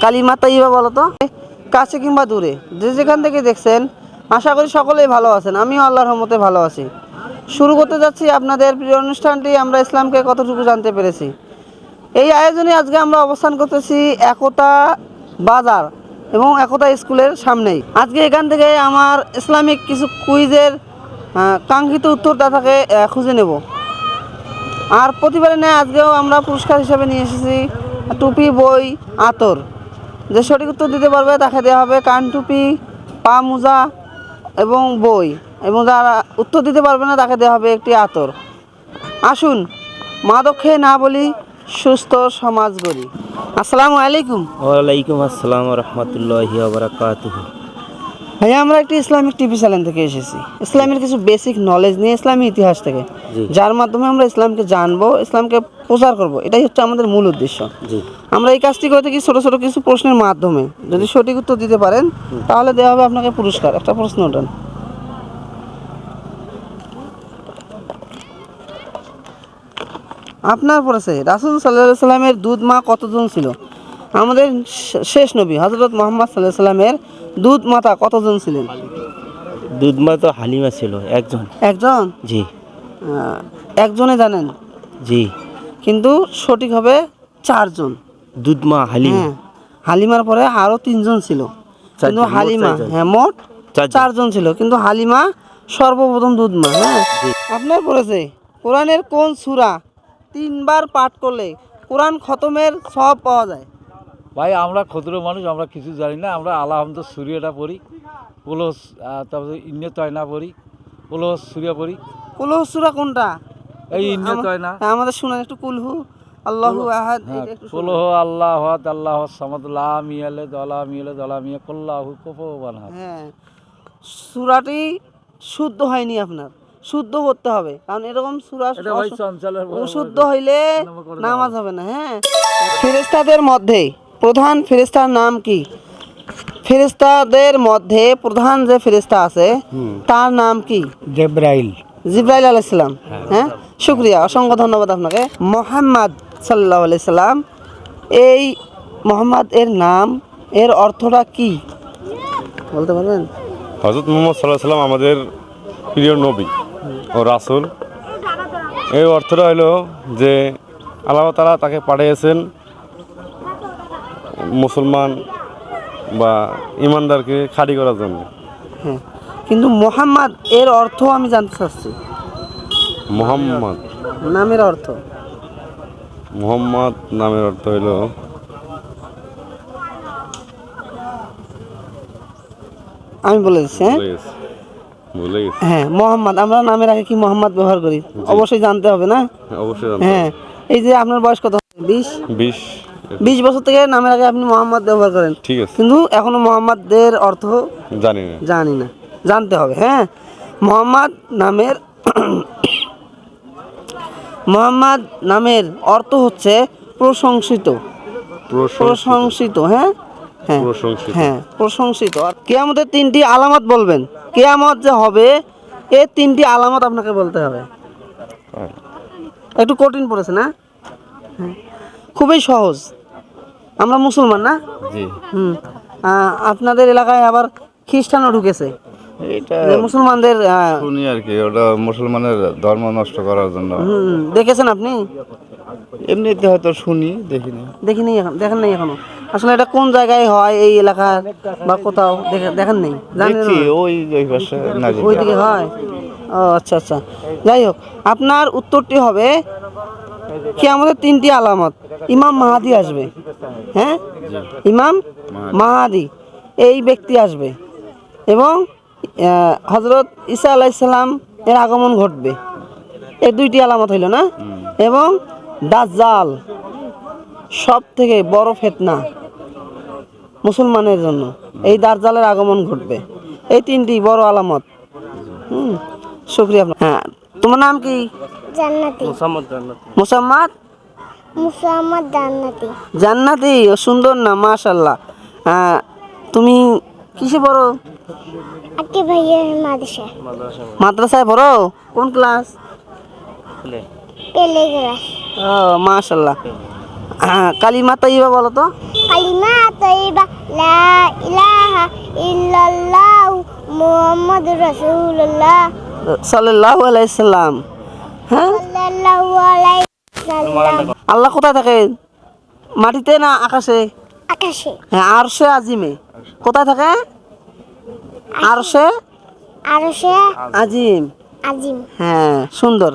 কালিমা তাইয়্যিবা বলো তো। কাছে কিংবা দূরে যে যেখান থেকে দেখছেন, আশা করি সকলেই ভালো আছেন। আমিও আল্লাহর রহমতে ভালো আছি। শুরু করতে যাচ্ছি আপনাদের প্রিয় অনুষ্ঠানটি আমরা ইসলামকে কতটুকু জানতে পেরেছি। এই আয়োজনে আজকে আমরা অবস্থান করতেছি একতা বাজার এবং একতা স্কুলের সামনেই। আজকে এখান থেকে আমার ইসলামিক কিছু কুইজের কাঙ্ক্ষিত উত্তরদাতাকে খুঁজে নেব। আর প্রতিবারে নেয় আজকেও আমরা পুরস্কার হিসেবে নিয়ে এসেছি টুপি, বই, আতর। যে সঠিক উত্তর দিতে পারবে তাকে দেওয়া হবে কান টুপি, পা মোজা এবং বই, এবং যারা উত্তর দিতে পারবে না তাকে দেওয়া হবে একটি আতর। আসুন মাদক খেয়ে না বলি, সুস্থ সমাজ গড়ি। আসসালামু আলাইকুম। ওয়ালাইকুম আসসালাম রহমতুল্লাহি ওয়া বারাকাতুহু। ভাইয়া আমরা একটি ইসলামিক টিভি চ্যানেল থেকে এসেছি, ইসলামের কিছু বেসিক নলেজ নিয়ে, ইসলামী ইতিহাস থেকে, যার মাধ্যমে আমরা ইসলামকে জানবো, ইসলামকে প্রচার করব। এটাই হচ্ছে আমাদের মূল উদ্দেশ্য। আমরা এই কাজটি করে থাকি ছোটো ছোটো কিছু প্রশ্নের মাধ্যমে। যদি সঠিক উত্তর দিতে পারেন তাহলে দেওয়া হবে আপনাকে পুরস্কার। একটা প্রশ্ন ওঠান। আপনার পড়েছে রাসূল সাল্লাল্লাহু আলাইহি সাল্লামের দুধ মা কতজন ছিল? আমাদের শেষ নবী হযরত মুহাম্মদ সাল্লাল্লাহু আলাইহি সাল্লামের দুধ মাতা কতজন ছিলেন? দুধ মা তো হালিমা ছিল, একজন। একজন? জি। একজনে জানেন? জি। কিন্তু সঠিক হবে চারজন। দুধ মা হালিমা। হ্যাঁ, হালিমার পরে আরও তিনজন ছিল, কিন্তু হালিমা মোট চারজন ছিল, কিন্তু হালিমা সর্বপ্রথম দুধ মা। হ্যাঁ, আপনার পড়েছে কোরআনের কোন সূরা 3 বার পাঠ করলে কোরআন খতমের সওয়াব পাওয়া যায়? ভাই আমরা ক্ষুদ্র মানুষ, আমরা কিছু জানি না। আমরা আলহামদু সুরিয়াটা পড়ি, কুলস, তারপরে ইন্নে তয়না পড়ি, কুলস সুরিয়া পড়ি। কুলহু সূরা কোনটা? এই ইন্নে তয়না। আমাদের শুনেন একটু। কুলহু আল্লাহু আহাদ, কুলহু আল্লাহু আহাদ আল্লাহু সামাদ লাম ইয়ালিদ ওয়া লাম ইউলাদ ওয়া লাম ইয়াকুল লাহু কুফুওয়ান আহাদ। হ্যাঁ, সূরাটি শুদ্ধ হয়নি, আপনার শুদ্ধ করতে হবে, কারণ এরকম সূরা শুদ্ধ হইলে নামাজ হবে না। হ্যাঁ, ফেরেশতাদের মধ্যে প্রধান ফেরেশতার নাম কি? ফেরেশতাদের মধ্যে প্রধান যে ফেরেশতা আছে তার নাম কি? জিবরাইল। জিবরাইল আলাইহিস সালাম। হ্যাঁ, শুকরিয়া, অসংখ্য ধন্যবাদ আপনাকে। মুহাম্মদ সাল্লাল্লাহু আলাইহি সাল্লাম, এই মুহাম্মদ এর নাম, এর অর্থটা কি বলতে পারবেন? হযরত মুহাম্মদ সাল্লাল্লাহু আলাইহি সাল্লাম আমাদের প্রিয় নবী ও রাসূল। এর অর্থটা হলো যে আল্লাহ তাআলা তাকে পাঠিয়েছেন মুসলমান বা ইমানদারকে খাঁটি করার জন্য। হ্যাঁ, কিন্তু মুহাম্মদ এর অর্থ আমি জানতে চাচ্ছি। মুহাম্মদ নামের অর্থ? মুহাম্মদ নামের অর্থ হলো আমি বলে দিচ্ছি। ভুলে গেছি। হ্যাঁ, মোহাম্মদ। আমরা নামের আগে কি মোহাম্মদ ব্যবহার করি? অবশ্যই জানতে হবে না? অবশ্যই। হ্যাঁ, এই যে আপনার বয়স কত? 20 বছর থেকে নামের আগে আপনি মোহাম্মদ ব্যবহার করেন। ঠিক আছে, কিন্তু এখনো মোহাম্মদের অর্থ জানি না, জানতে হবে। হ্যাঁ, মোহাম্মদ নামের অর্থ হচ্ছে প্রশংসিত। প্রশংসিত। হ্যাঁ হ্যাঁ হ্যাঁ, প্রশংসিত। আর কিয়ামতের 3টি আলামত বলবেন। কিয়ামত যে হবে এর 3টি আলামত আপনাকে বলতে হবে। একটু কঠিন পড়েছে না? হ্যাঁ, খুবই সহজ। আমরা মুসলমান না? জি। আপনাদের এলাকায় আবার খ্রিস্টানও ঢুকেছে। এটা মুসলমানদের শুনি আর কি, ওটা মুসলমানের ধর্ম নষ্ট করার জন্য। দেখেছেন আপনি? এমনিতে হয়তো শুনি, দেখিনি দেখেন নাই এখনো? আসলে এটা কোন জায়গায় হয়, এই এলাকার বা কোথাও দেখেন নেই? জানেন ওই দিকে হয়? ও আচ্ছা আচ্ছা, যাই হোক, আপনার উত্তরটি হবে কিয়ামতের 3টি আলামত। ইমাম মাহাদি আসবে। হ্যাঁ, ইমাম মাহাদি এই ব্যক্তি আসবে, এবং হযরত ঈসা আলাইহিস সালাম এর আগমন ঘটবে। এই 2টি আলামত হইল না? এবং দাজ্জাল সব থেকে বড় ফিতনা মুসলমানের জন্য, এই দাজ্জালের আগমন ঘটবে। এই 3টি বড় আলামত। শুকরিয়া আপনার। হ্যাঁ, তোমার নাম কি? জান্নাতি। মুহাম্মদ জান্নাতি। জান্নাতি, সুন্দর নাম, মাশাআল্লাহ। তুমি কিসে পড়ো? আকি ভাইয়ের মাদ্রাসায় পড়ো? কোন ক্লাস? পেলে ক্লাস। ও মাশাআল্লাহ। কালিমা তৈবা বলো তো। কালিমা তৈবা লা ইলাহা ইল্লাল্লাহু মুহাম্মাদুর রাসূলুল্লাহ সাল্লাল্লাহু আলাইহি সাল্লাম। হ্যাঁ, সাল্লাল্লাহু আলাইহি সাল্লাম। আল্লাহ কোথায় থাকে? মাটিতে না আকাশে? আকাশে। হ্যাঁ, আরশে আজিমে। কোথায় থাকে? আরশে আরশে আজিম। আজিম। হ্যাঁ, সুন্দর।